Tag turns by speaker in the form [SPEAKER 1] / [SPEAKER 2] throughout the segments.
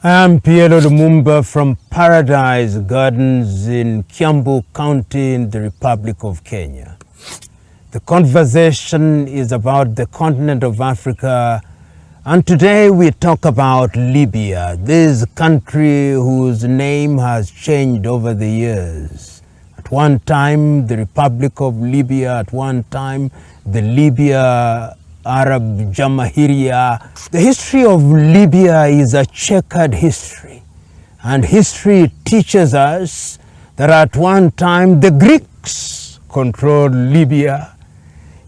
[SPEAKER 1] I'm PLO LUMUMBA from Paradise Gardens in Kiambu County in the Republic of Kenya. The conversation is about the continent of Africa, and today we talk about Libya, this country whose name has changed over the years. At one time, the Republic of Libya, at one time, the Libya Arab Jamahiriya. The history of Libya is a checkered history, and history teaches us that at one time the Greeks controlled Libya.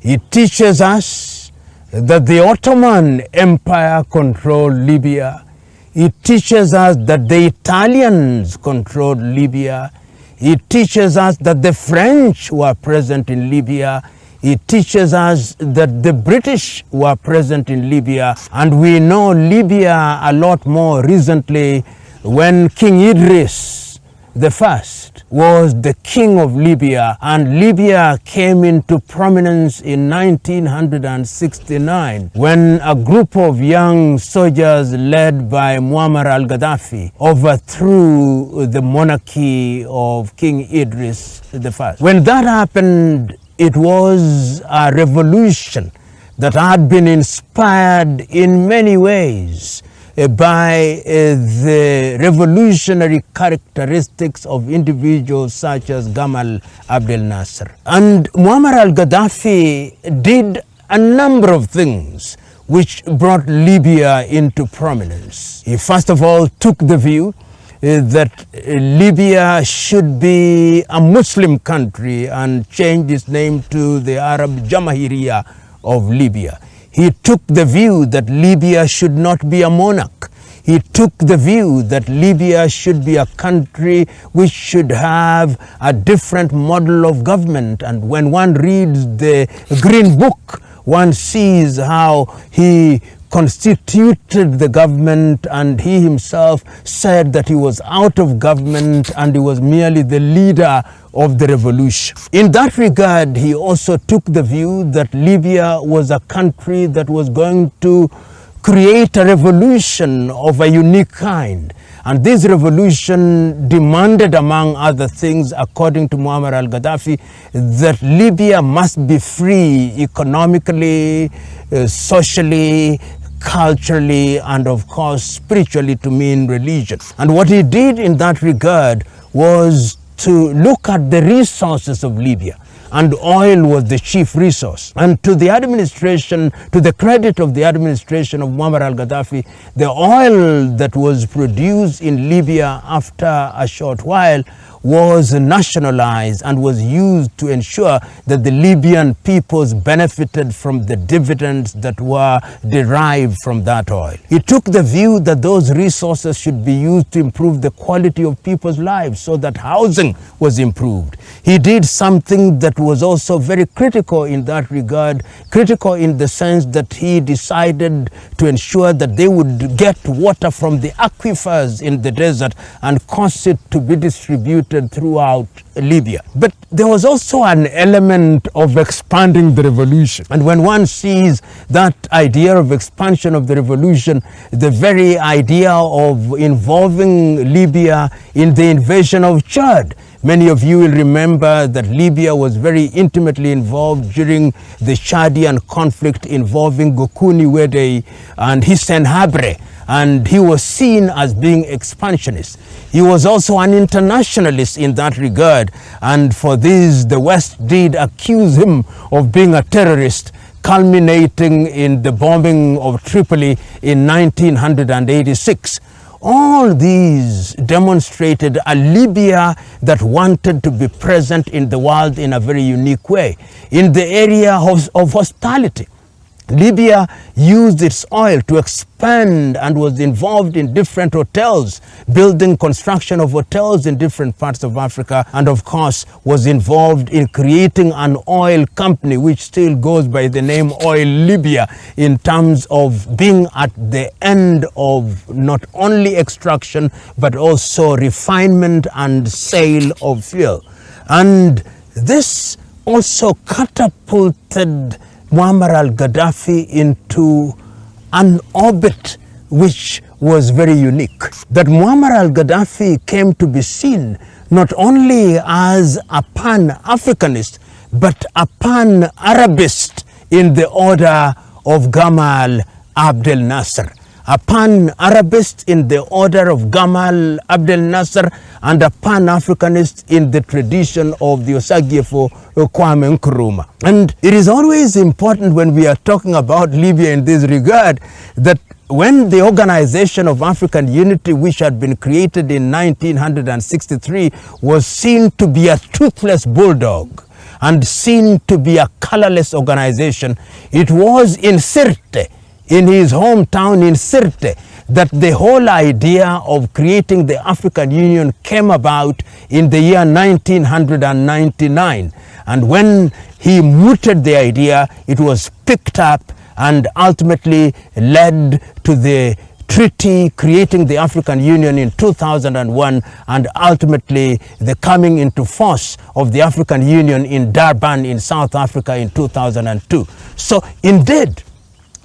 [SPEAKER 1] It teaches us that the Ottoman Empire controlled Libya. It teaches us that the Italians controlled Libya. It teaches us that the French were present in Libya. It teaches us that the British were present in Libya, and we know Libya a lot more recently when King Idris I was the king of Libya, and Libya came into prominence in 1969 when a group of young soldiers led by Muammar al-Gaddafi overthrew the monarchy of King Idris I. When that happened, it was a revolution that had been inspired in many ways by the revolutionary characteristics of individuals such as Gamal Abdel Nasser. And Muammar al-Gaddafi did a number of things which brought Libya into prominence. He first of all took the view that Libya should be a Muslim country and changed its name to the Arab Jamahiriya of Libya. He took the view that Libya should not be a monarch. He took the view that Libya should be a country which should have a different model of government. And when one reads the Green Book, one sees how he constituted the government, and he himself said that he was out of government and he was merely the leader of the revolution. In that regard, he also took the view that Libya was a country that was going to create a revolution of a unique kind. And this revolution demanded, among other things, according to Muammar al-Gaddafi, that Libya must be free economically, socially, culturally, and of course spiritually, to mean religion. And what he did in that regard was to look at the resources of Libya, and oil was the chief resource. And to the administration, to the credit of the administration of Muammar al-Gaddafi, the oil that was produced in Libya after a short while was nationalized and was used to ensure that the Libyan peoples benefited from the dividends that were derived from that oil. He took the view that those resources should be used to improve the quality of people's lives so that housing was improved. He did something that was also very critical in that regard, critical in the sense that he decided to ensure that they would get water from the aquifers in the desert and cause it to be distributed throughout Libya. But there was also an element of expanding the revolution. And when one sees that idea of expansion of the revolution, the very idea of involving Libya in the invasion of Chad. Many of you will remember that Libya was very intimately involved during the Chadian conflict involving Gokuni Wedei and Hissène Habré, and he was seen as being expansionist. He was also an internationalist in that regard, and for this the West did accuse him of being a terrorist, culminating in the bombing of Tripoli in 1986. All these demonstrated a Libya that wanted to be present in the world in a very unique way, in the area of hospitality. Libya used its oil to expand and was involved in different hotels, building construction of hotels in different parts of Africa, and of course was involved in creating an oil company which still goes by the name Oil Libya, in terms of being at the end of not only extraction but also refinement and sale of fuel. And this also catapulted Muammar al-Gaddafi into an orbit which was very unique. That Muammar al-Gaddafi came to be seen not only as a pan-Africanist, but a pan-Arabist in the order of Gamal Abdel Nasser. A pan-Arabist in the order of Gamal Abdel Nasser, and a pan-Africanist in the tradition of the Osagyefo Kwame Nkrumah. And it is always important when we are talking about Libya in this regard that when the Organization of African Unity, which had been created in 1963, was seen to be a toothless bulldog and seen to be a colorless organization, it was in Sirte, in his hometown in Sirte, that the whole idea of creating the African Union came about in the year 1999. And when he mooted the idea, it was picked up and ultimately led to the treaty creating the African Union in 2001, and ultimately the coming into force of the African Union in Durban in South Africa in 2002. So indeed,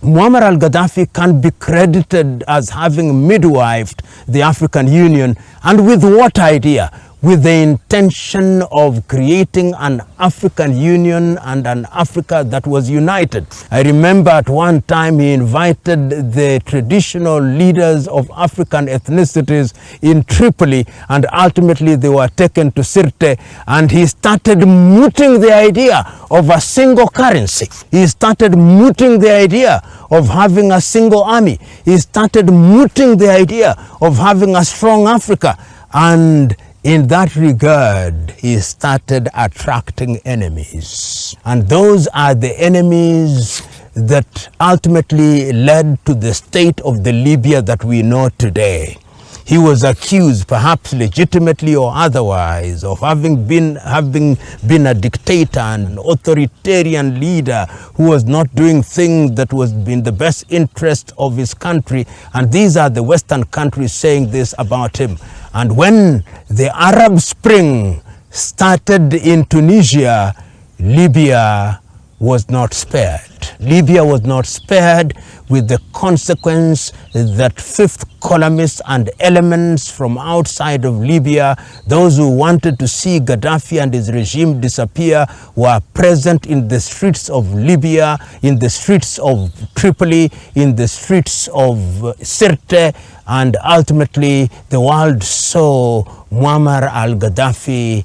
[SPEAKER 1] Muammar al-Gaddafi can be credited as having midwifed the African Union, and with what idea? With the intention of creating an African Union and an Africa that was united. I remember at one time he invited the traditional leaders of African ethnicities in Tripoli, and ultimately they were taken to Sirte, and he started mooting the idea of a single currency. He started mooting the idea of having a single army. He started mooting the idea of having a strong Africa, and in that regard, he started attracting enemies. And those are the enemies that ultimately led to the state of the Libya that we know today. He was accused, perhaps legitimately or otherwise, of having been a dictator and an authoritarian leader who was not doing things that was in the best interest of his country. And these are the Western countries saying this about him. And when the Arab Spring started in Tunisia, Libya was not spared. Libya was not spared, with the consequence that fifth columnists and elements from outside of Libya, those who wanted to see Gaddafi and his regime disappear, were present in the streets of Libya, in the streets of Tripoli, in the streets of Sirte, and ultimately the world saw Muammar al-Gaddafi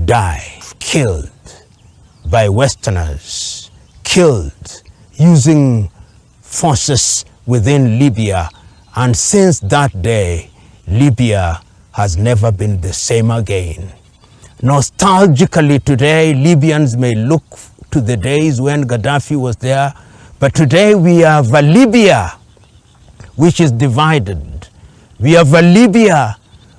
[SPEAKER 1] die, killed by Westerners, killed using forces within Libya. And since that day, Libya has never been the same again. Nostalgically today, Libyans may look to the days when Gaddafi was there, but today we have a Libya which is divided. We have a Libya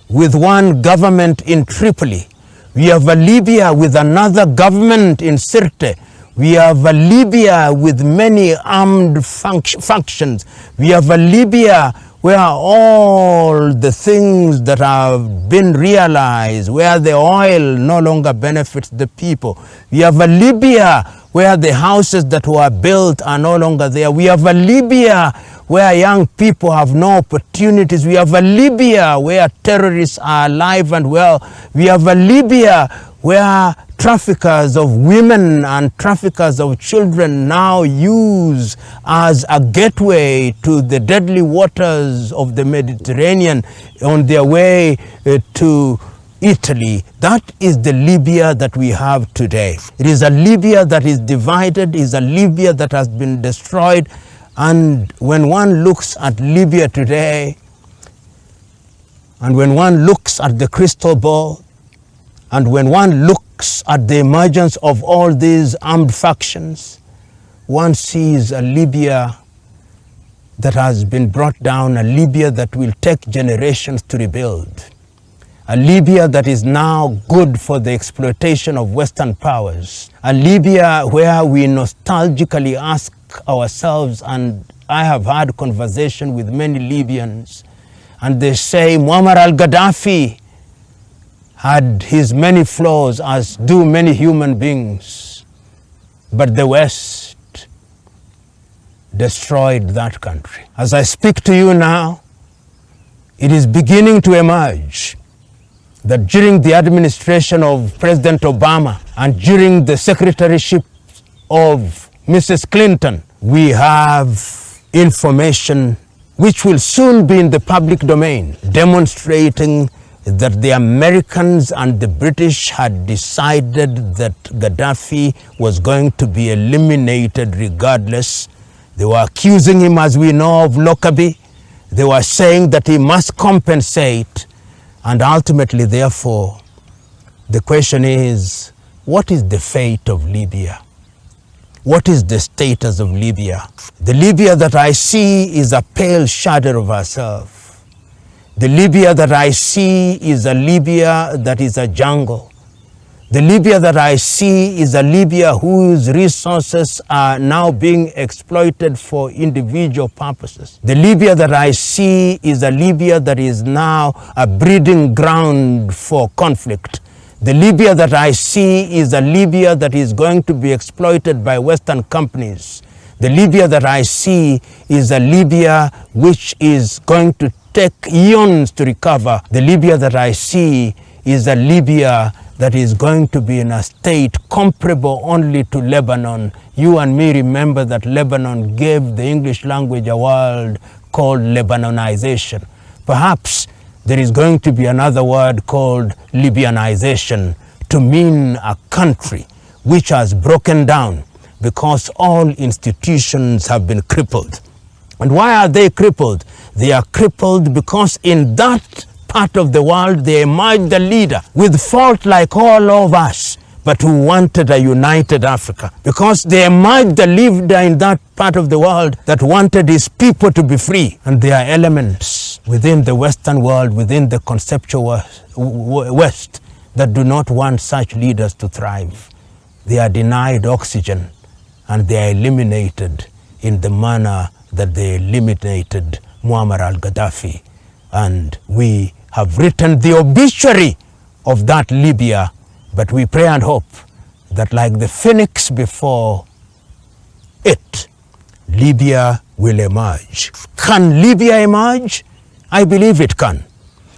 [SPEAKER 1] with one government in Tripoli. We have a Libya with another government in Sirte. We have a Libya with many armed factions. We have a Libya where all the things that have been realized, where the oil no longer benefits the people. We have a Libya where the houses that were built are no longer there. We have a Libya where young people have no opportunities. We have a Libya where terrorists are alive and well. We have a Libya where traffickers of women and traffickers of children now use as a gateway to the deadly waters of the Mediterranean on their way to Italy. That is the Libya that we have today. It is a Libya that is divided, it is a Libya that has been destroyed. And when one looks at Libya today, and when one looks at the crystal ball, and when one looks at the emergence of all these armed factions, one sees a Libya that has been brought down, a Libya that will take generations to rebuild, a Libya that is now good for the exploitation of Western powers, a Libya where we nostalgically ask ourselves, and I have had conversation with many Libyans, and they say Muammar al-Gaddafi had his many flaws, as do many human beings, but the West destroyed that country. As I speak to you now, it is beginning to emerge that during the administration of President Obama and during the secretaryship of Mrs. Clinton, we have information which will soon be in the public domain, demonstrating that the Americans and the British had decided that Gaddafi was going to be eliminated regardless. They were accusing him, as we know, of Lockerbie. They were saying that he must compensate. And ultimately, therefore, the question is, what is the fate of Libya? What is the status of Libya? The Libya that I see is a pale shadow of herself. The Libya that I see is a Libya that is a jungle. The Libya that I see is a Libya whose resources are now being exploited for individual purposes. The Libya that I see is a Libya that is now a breeding ground for conflict. The Libya that I see is a Libya that is going to be exploited by Western companies. The Libya that I see is a Libya which is going to take eons to recover. The Libya that I see is a Libya that is going to be in a state comparable only to Lebanon. You and me remember that Lebanon gave the English language a word called Lebanonization. Perhaps there is going to be another word called Libyanization to mean a country which has broken down because all institutions have been crippled. And why are they crippled? They are crippled because in that part of the world there emerged a leader with fault like all of us, but who wanted a united Africa. Because there emerged a leader in that part of the world that wanted his people to be free. And there are elements within the Western world, within the conceptual West, that do not want such leaders to thrive. They are denied oxygen and they are eliminated in the manner that they eliminated Muammar al-Gaddafi. And we have written the obituary of that Libya, but we pray and hope that like the phoenix before it, Libya will emerge. Can Libya emerge? I believe it can.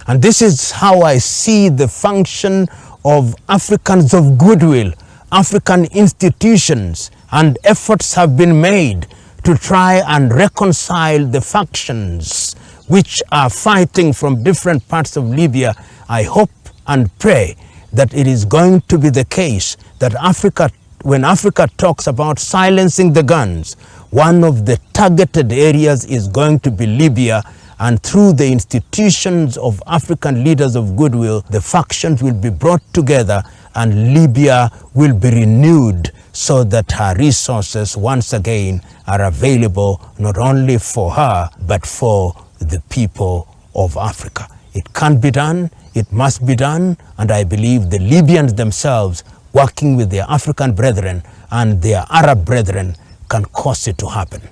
[SPEAKER 1] And this is how I see the function of Africans of goodwill, African institutions, and efforts have been made to try and reconcile the factions which are fighting from different parts of Libya. I hope and pray that it is going to be the case that Africa, when Africa talks about silencing the guns, one of the targeted areas is going to be Libya, and through the institutions of African leaders of goodwill, the factions will be brought together and Libya will be renewed so that her resources once again are available not only for her, but for the people of Africa. It can be done, it must be done, and I believe the Libyans themselves, working with their African brethren and their Arab brethren, can cause it to happen.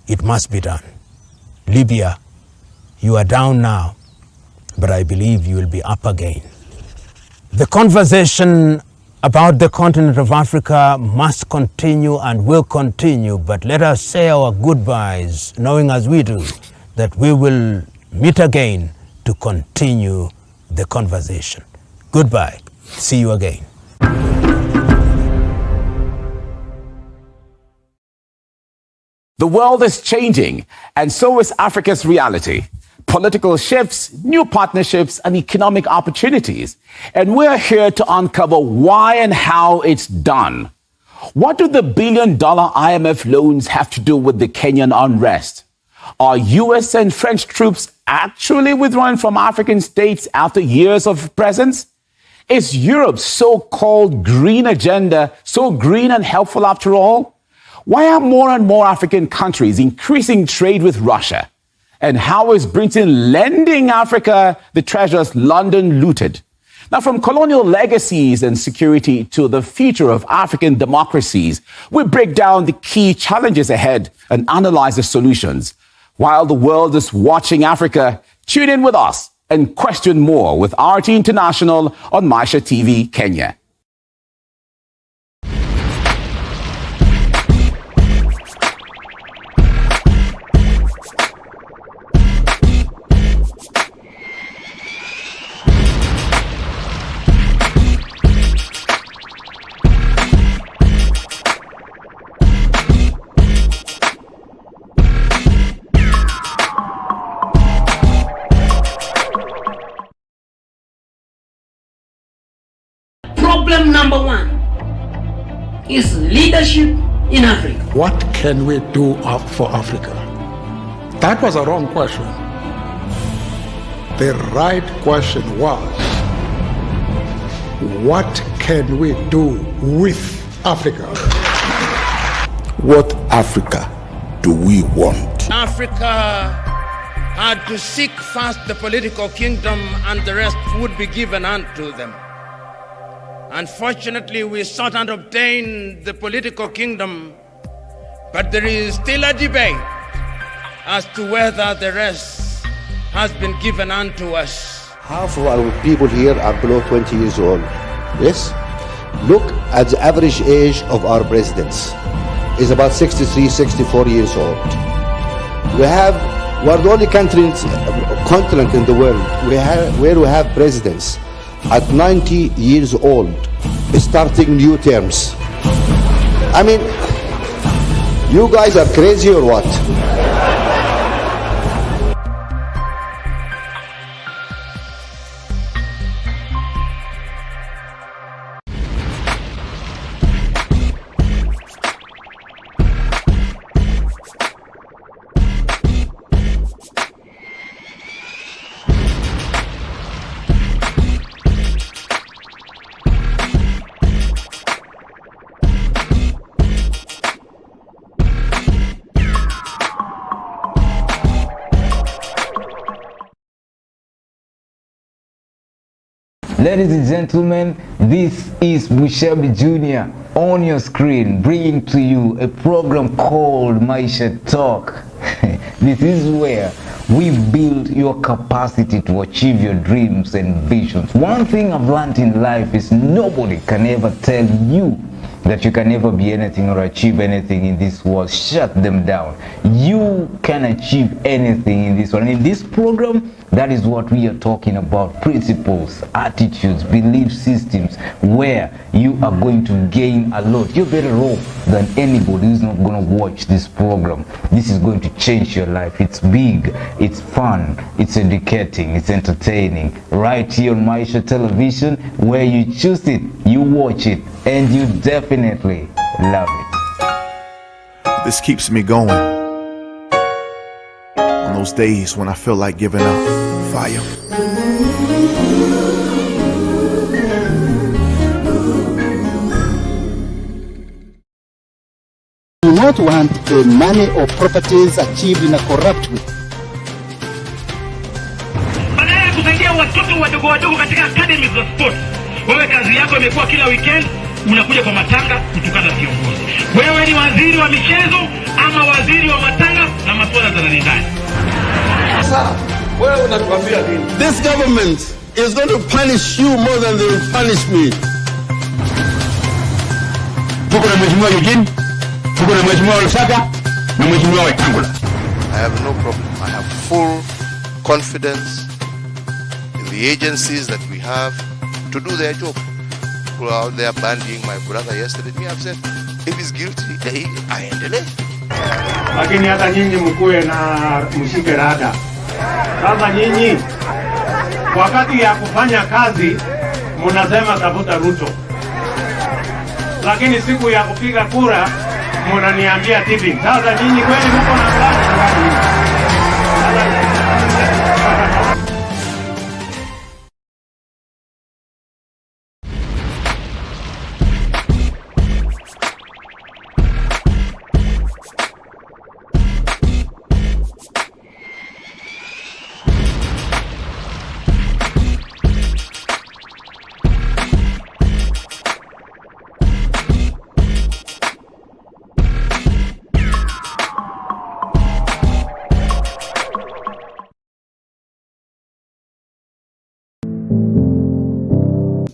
[SPEAKER 1] It must be done. Libya, you are down now, but I believe you will be up again. The conversation about the continent of Africa must continue and will continue, but let us say our goodbyes, knowing as we do that we will meet again to continue the conversation. Goodbye. See you again.
[SPEAKER 2] The world is changing, and so is Africa's reality. Political shifts, new partnerships, and economic opportunities. And we're here to uncover why and how it's done. What do the billion-dollar IMF loans have to do with the Kenyan unrest? Are US and French troops actually withdrawing from African states after years of presence? Is Europe's so-called green agenda so green and helpful after all? Why are more and more African countries increasing trade with Russia? And how is Britain lending Africa the treasures London looted? Now, from colonial legacies and security to the future of African democracies, we break down the key challenges ahead and analyze the solutions. While the world is watching Africa, tune in with us and question more with RT International on Maisha TV Kenya.
[SPEAKER 3] problem number one is leadership in Africa.
[SPEAKER 4] What can we do for Africa? That was a wrong question. The right question was, what can we do with Africa?
[SPEAKER 5] What Africa do we want?
[SPEAKER 6] Africa had to seek first the political kingdom, and the rest would be given unto them. Unfortunately, we sought and obtained the political kingdom, but there is still a debate as to whether the rest has been given unto us.
[SPEAKER 7] Half of our people here are below 20 years old. Yes? Look at the average age of our presidents. It's about 63, 64 years old. We're the only continent in the world where we have presidents at 90 years old starting new terms. I mean, you guys are crazy or what?
[SPEAKER 8] Ladies and gentlemen, this is Mushabi Jr. on your screen, bringing to you a program called Maisha Talk. This is where we build your capacity to achieve your dreams and visions. One thing I've learned in life is nobody can ever tell you that you can never be anything or achieve anything in this world. Shut them down. You can achieve anything in this world. And in this program, that is what we are talking about. Principles, attitudes, belief systems, where you are going to gain a lot. You're better off than anybody who's not going to watch this program. This is going to change your life. It's big, it's fun, it's educating, it's entertaining. Right here on Maisha Television, where you choose it, you watch it, and you definitely love it.
[SPEAKER 9] This keeps me going on those days when I feel like giving up. Fire.
[SPEAKER 10] Do not want the money or properties achieved in a corrupt way.
[SPEAKER 11] Badala ya kusaidia watoto wadogo wadogo katika academy za sport, wewe kazi yako imekuwa kila weekend unakuja kwa matanga kutukana viongozi. Wewe ni waziri wa michezo ama waziri wa matanga na masuala za ndani.
[SPEAKER 12] Sasa wewe unatuambia nini? This government is going to punish you more than they will punish me.
[SPEAKER 13] Tuko na mheshimiwa Eugene, tuko na mheshimiwa Lusaka na mheshimiwa Wetangula.
[SPEAKER 14] I have no problem. I have full confidence in the agencies that we have to do their job. People out there bandying my brother yesterday. Me, I've said, if he's guilty, aendelee.
[SPEAKER 15] Lakini hata nyinyi mkuwe na mshike rada. Sasa nyinyi wakati ya kufanya kazi mnasema tafuta Ruto, lakini siku ya kupiga kura mnaniambia tipping. Sasa nyinyi kweli mko na plani?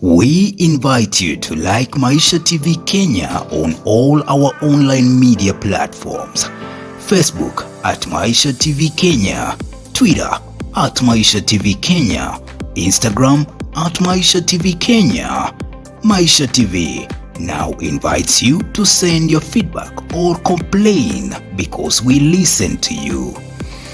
[SPEAKER 16] We invite you to like Maisha TV Kenya on all our online media platforms. Facebook at Maisha TV Kenya, Twitter at Maisha TV Kenya, Instagram at Maisha TV Kenya. Maisha TV now invites you to send your feedback or complain because we listen to you.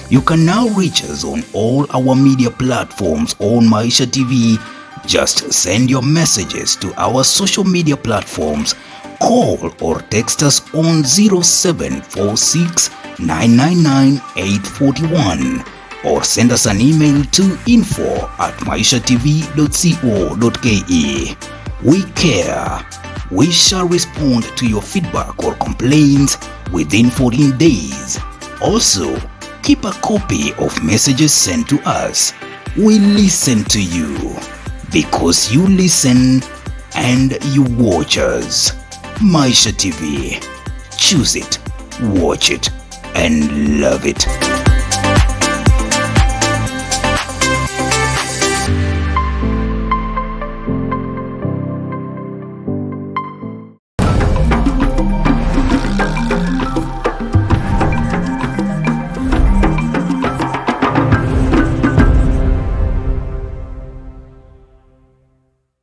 [SPEAKER 16] You can now reach us on all our media platforms on Maisha TV Just send your messages to our social media platforms, call or text us on 0746 999 841 or send us an email to info@maishatv.co.ke. We care. We shall respond to your feedback or complaints within 14 days. Also, keep a copy of messages sent to us. We listen to you because you listen and you watch us. Maisha TV. Choose it, watch it, and love it.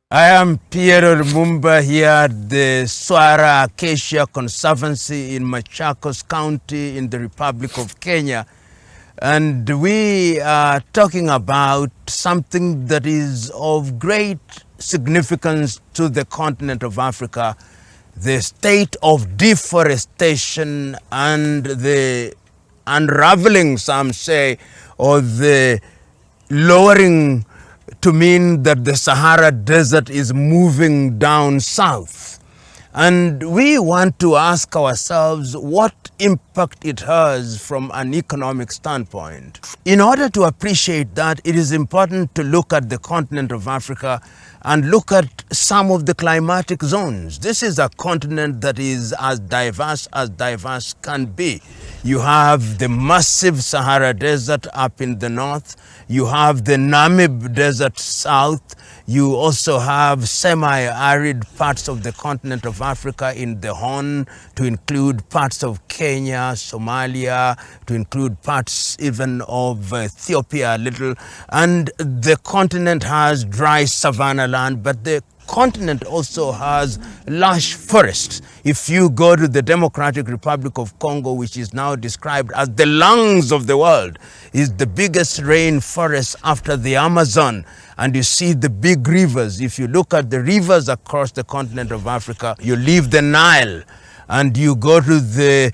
[SPEAKER 1] I am Pierre LUMUMBA here at the Swara Acacia Conservancy in Machakos County in the Republic of Kenya. And we are talking about something that is of great significance to the continent of Africa, the state of deforestation and the unraveling, some say, or the lowering to mean that the Sahara Desert is moving down south. And we want to ask ourselves what impact it has from an economic standpoint. In order to appreciate that, it is important to look at the continent of Africa and look at some of the climatic zones. This is a continent that is as diverse can be. You have the massive Sahara Desert up in the north. You have the Namib Desert south. You also have semi-arid parts of the continent of Africa in the Horn, to include parts of Kenya, Somalia, to include parts even of Ethiopia a little. And the continent has dry savanna land, but the continent also has lush forests. If you go to the Democratic Republic of Congo, which is now described as the lungs of the world, is the biggest rainforest after the Amazon, and you see the big rivers. If you look at the rivers across the continent of Africa, you leave the Nile and you go to the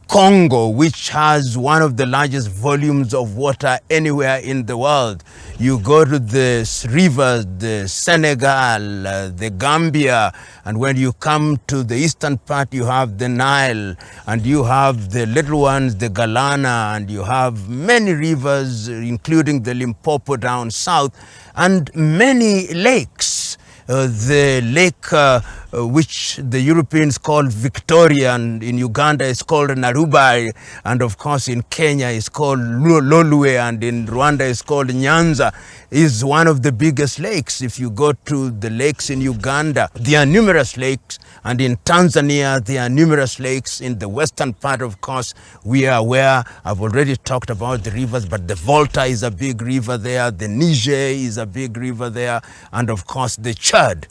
[SPEAKER 1] Congo, which has one of the largest volumes of water anywhere in the world. You go to the rivers, the Senegal, the Gambia, and when you come to the eastern part, you have the Nile, and you have the little ones, the Galana, and you have many rivers, including the Limpopo down south, and many lakes. The lake which the Europeans call Victoria, and in Uganda is called Narubai, and of course in Kenya is called Lolwe, and in Rwanda is called Nyanza, is one of the biggest lakes. If you go to the lakes in Uganda, there are numerous lakes, and in Tanzania there are numerous lakes. In the western part, of course, we are where I've already talked about the rivers, but the Volta is a big river there, the Niger is a big river there, and of course the Chad.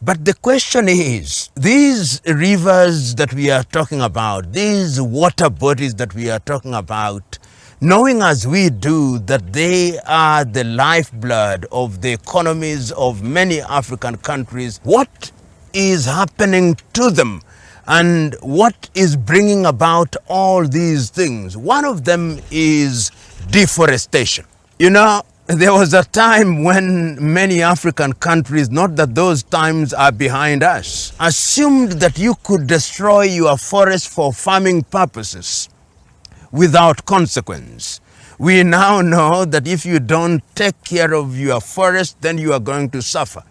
[SPEAKER 1] But the question is, these rivers that we are talking about, these water bodies that we are talking about, knowing as we do that they are the lifeblood of the economies of many African countries, what is happening to them and what is bringing about all these things? One of them is deforestation. You know, there was a time when many African countries, not that those times are behind us, assumed that you could destroy your forest for farming purposes without consequence. We now know that if you don't take care of your forest, then you are going to suffer.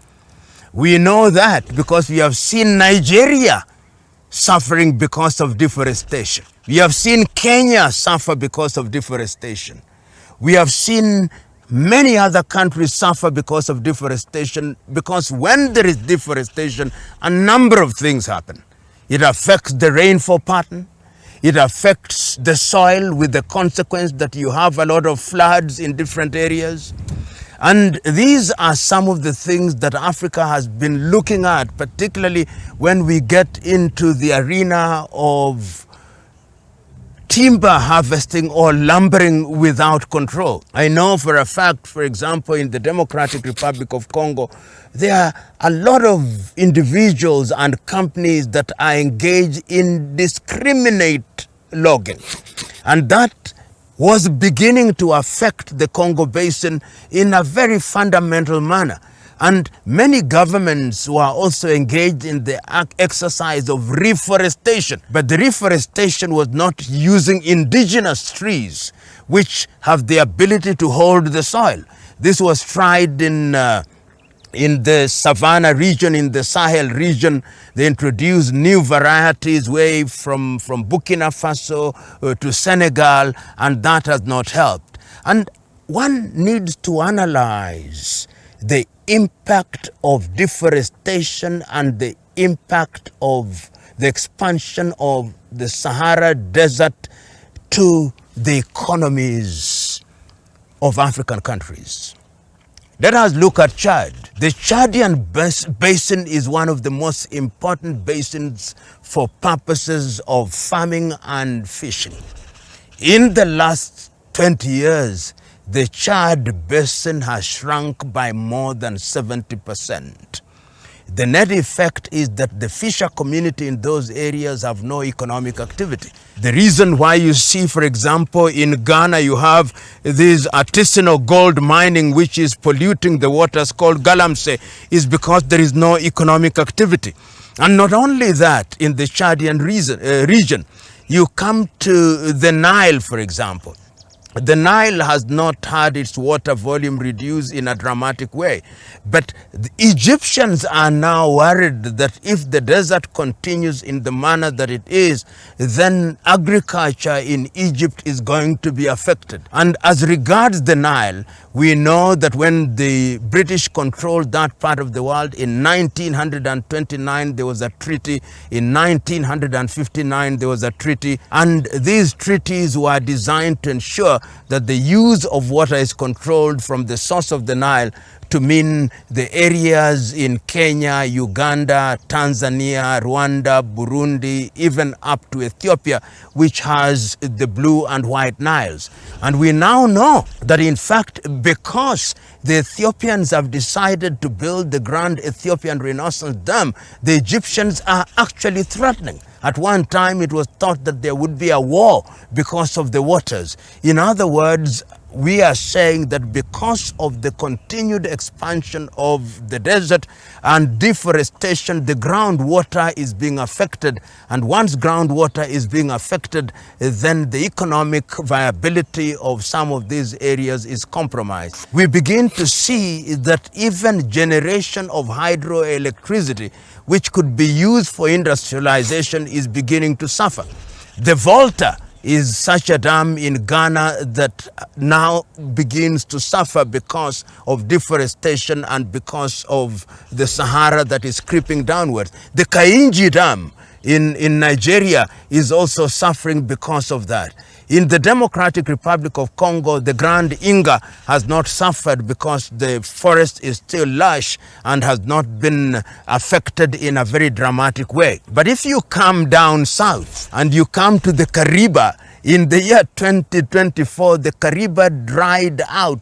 [SPEAKER 1] We know that because we have seen Nigeria suffering because of deforestation. We have seen Kenya suffer because of deforestation. We have seen many other countries suffer because of deforestation, because when there is deforestation, a number of things happen. It affects the rainfall pattern. It affects the soil, with the consequence that you have a lot of floods in different areas. And these are some of the things that Africa has been looking at, particularly when we get into the arena of timber harvesting or lumbering without control. I know for a fact, for example, in the Democratic Republic of Congo, there are a lot of individuals and companies that are engaged in indiscriminate logging. And that was beginning to affect the Congo Basin in a very fundamental manner. And many governments were also engaged in the exercise of reforestation. But the reforestation was not using indigenous trees, which have the ability to hold the soil. This was tried in the Savannah region, in the Sahel region. They introduced new varieties way from Burkina Faso to Senegal, and that has not helped. And one needs to analyze the impact of deforestation and the impact of the expansion of the Sahara Desert to the economies of African countries. Let us look at Chad. The Chadian basin is one of the most important basins for purposes of farming and fishing. In the last 20 years, the Chad basin has shrunk by more than 70%. The net effect is that the fisher community in those areas have no economic activity. The reason why you see, for example, in Ghana, you have this artisanal gold mining which is polluting the waters called Galamsey, is because there is no economic activity. And not only that, in the Chadian region, you come to the Nile, for example. The Nile has not had its water volume reduced in a dramatic way. But the Egyptians are now worried that if the desert continues in the manner that it is, then agriculture in Egypt is going to be affected. And as regards the Nile, we know that when the British controlled that part of the world in 1929, there was a treaty. In 1959, there was a treaty. And these treaties were designed to ensure that the use of water is controlled from the source of the Nile to mean the areas in Kenya, Uganda, Tanzania, Rwanda, Burundi, even up to Ethiopia, which has the blue and white Niles. And we now know that in fact, because the Ethiopians have decided to build the Grand Ethiopian Renaissance Dam, the Egyptians are actually threatening. At one time, it was thought that there would be a war because of the waters. In other words, we are saying that because of the continued expansion of the desert and deforestation, the groundwater is being affected. And once groundwater is being affected, then the economic viability of some of these areas is compromised. We begin to see that even generation of hydroelectricity, which could be used for industrialization, is beginning to suffer. The Volta is such a dam in Ghana that now begins to suffer because of deforestation and because of the Sahara that is creeping downwards. The Kainji Dam in Nigeria is also suffering because of that. In the Democratic Republic of Congo, the Grand Inga has not suffered because the forest is still lush and has not been affected in a very dramatic way. But if you come down south and you come to the Kariba, in the year 2024, the Kariba dried out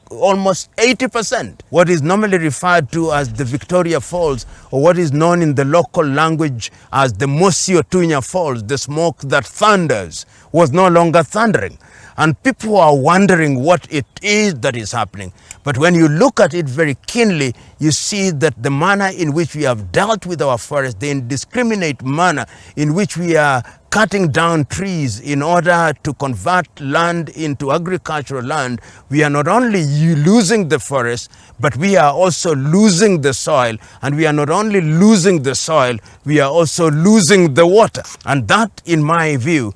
[SPEAKER 1] almost 80%. What is normally referred to as the Victoria Falls, or what is known in the local language as the Mosi-Otunya Falls, the smoke that thunders, was no longer thundering. And people are wondering what it is that is happening. But when you look at it very keenly, you see that the manner in which we have dealt with our forests, the indiscriminate manner in which we are cutting down trees in order to convert land into agricultural land, we are not only losing the forest, but we are also losing the soil. And we are not only losing the soil, we are also losing the water. And that, in my view,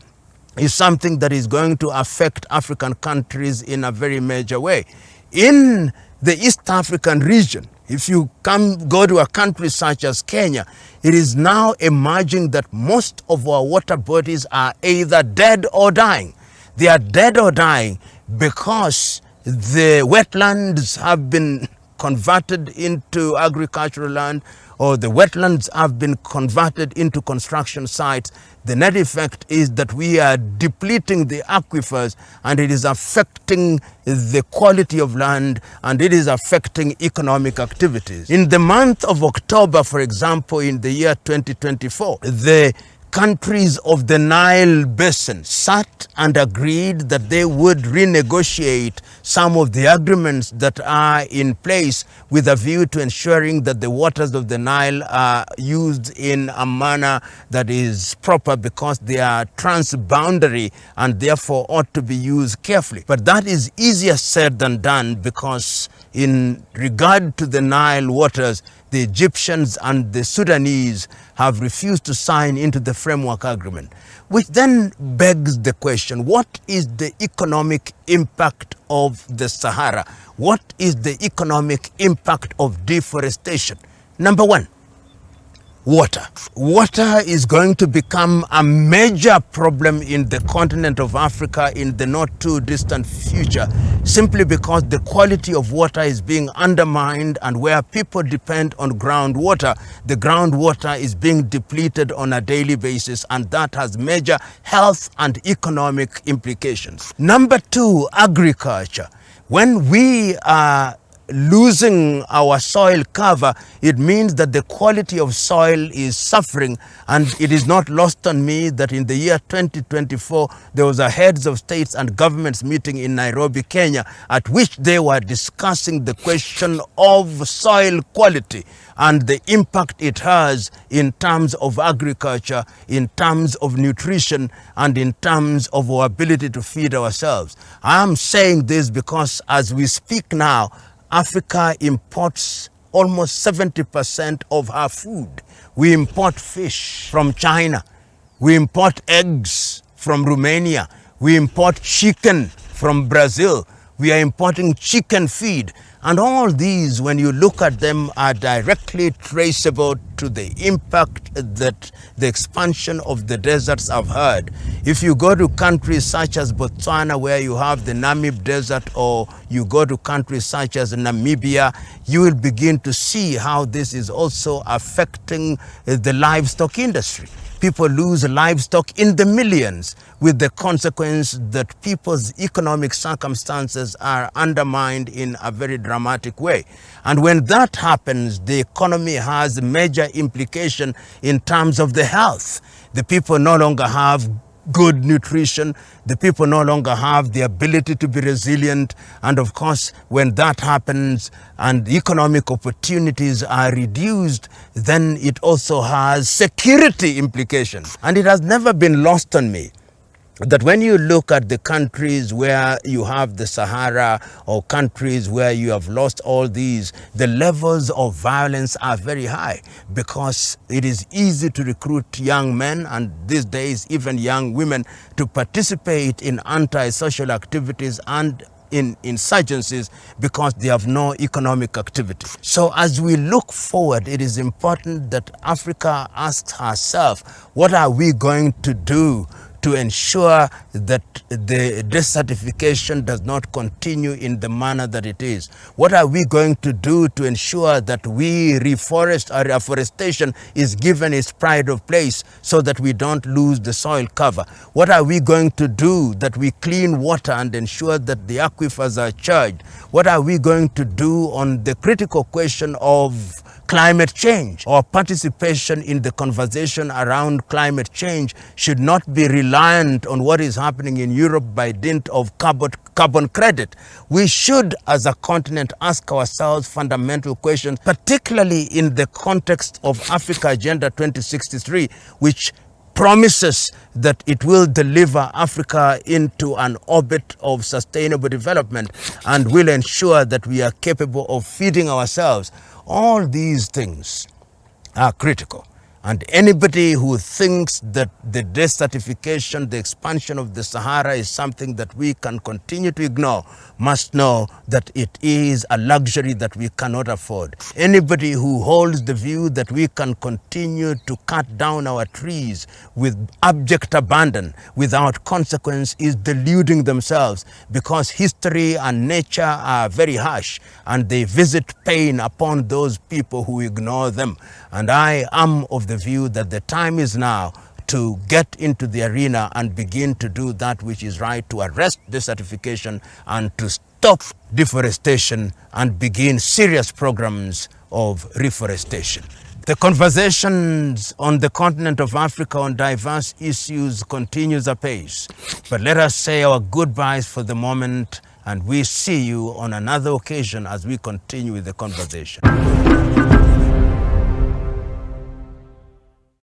[SPEAKER 1] is something that is going to affect African countries in a very major way. In the East African region, if you go to a country such as Kenya, it is now emerging that most of our water bodies are either dead or dying. They are dead or dying because the wetlands have been converted into agricultural land, or the wetlands have been converted into construction sites, the net effect is that we are depleting the aquifers, and it is affecting the quality of land, and it is affecting economic activities. In the month of October, for example, in the year 2024, the countries of the Nile Basin sat and agreed that they would renegotiate some of the agreements that are in place with a view to ensuring that the waters of the Nile are used in a manner that is proper, because they are transboundary and therefore ought to be used carefully. But that is easier said than done, because in regard to the Nile waters, the Egyptians and the Sudanese have refused to sign into the framework agreement, which then begs the question, what is the economic impact of the Sahara? What is the economic impact of deforestation? Number one, water. Water is going to become a major problem in the continent of Africa in the not too distant future, simply because the quality of water is being undermined, and where people depend on groundwater, the groundwater is being depleted on a daily basis, and that has major health and economic implications. Number two, agriculture. When we are losing our soil cover, it means that the quality of soil is suffering. And it is not lost on me that in the year 2024, there was a heads of states and governments meeting in Nairobi, Kenya, at which they were discussing the question of soil quality and the impact it has in terms of agriculture, in terms of nutrition, and in terms of our ability to feed ourselves. I am saying this because as we speak now, Africa imports almost 70% of her food. We import fish from China. We import eggs from Romania. We import chicken from Brazil. We are importing chicken feed. And all these, when you look at them, are directly traceable to the impact that the expansion of the deserts have had. If you go to countries such as Botswana, where you have the Namib Desert, or you go to countries such as Namibia, you will begin to see how this is also affecting the livestock industry. People lose livestock in the millions, with the consequence that people's economic circumstances are undermined in a very dramatic way. And when that happens, the economy has major implication in terms of the health. The people no longer have good nutrition. The people no longer have the ability to be resilient. And of course, when that happens and economic opportunities are reduced, then it also has security implications. And it has never been lost on me that when you look at the countries where you have the Sahara, or countries where you have lost all these, the levels of violence are very high, because it is easy to recruit young men, and these days even young women, to participate in anti-social activities and in insurgencies, because they have no economic activity. So as we look forward, it is important that Africa asks herself, what are we going to do to ensure that the desertification does not continue in the manner that it is? What are we going to do to ensure that we reforest, or afforestation is given its pride of place, so that we don't lose the soil cover? What are we going to do that we clean water and ensure that the aquifers are charged? What are we going to do on the critical question of climate change? Our participation in the conversation around climate change should not be reliant on what is happening in Europe by dint of carbon credit. We should, as a continent, ask ourselves fundamental questions, particularly in the context of Africa Agenda 2063, which promises that it will deliver Africa into an orbit of sustainable development and will ensure that we are capable of feeding ourselves. All these things are critical. And anybody who thinks that the desertification, the expansion of the Sahara is something that we can continue to ignore must know that it is a luxury that we cannot afford. Anybody who holds the view that we can continue to cut down our trees with abject abandon without consequence is deluding themselves, because history and nature are very harsh and they visit pain upon those people who ignore them. And I am of the view that the time is now to get into the arena and begin to do that which is right, to arrest desertification and to stop deforestation and begin serious programs of reforestation. The conversations on the continent of Africa on diverse issues continues apace. But let us say our goodbyes for the moment, and we see you on another occasion as we continue with the conversation.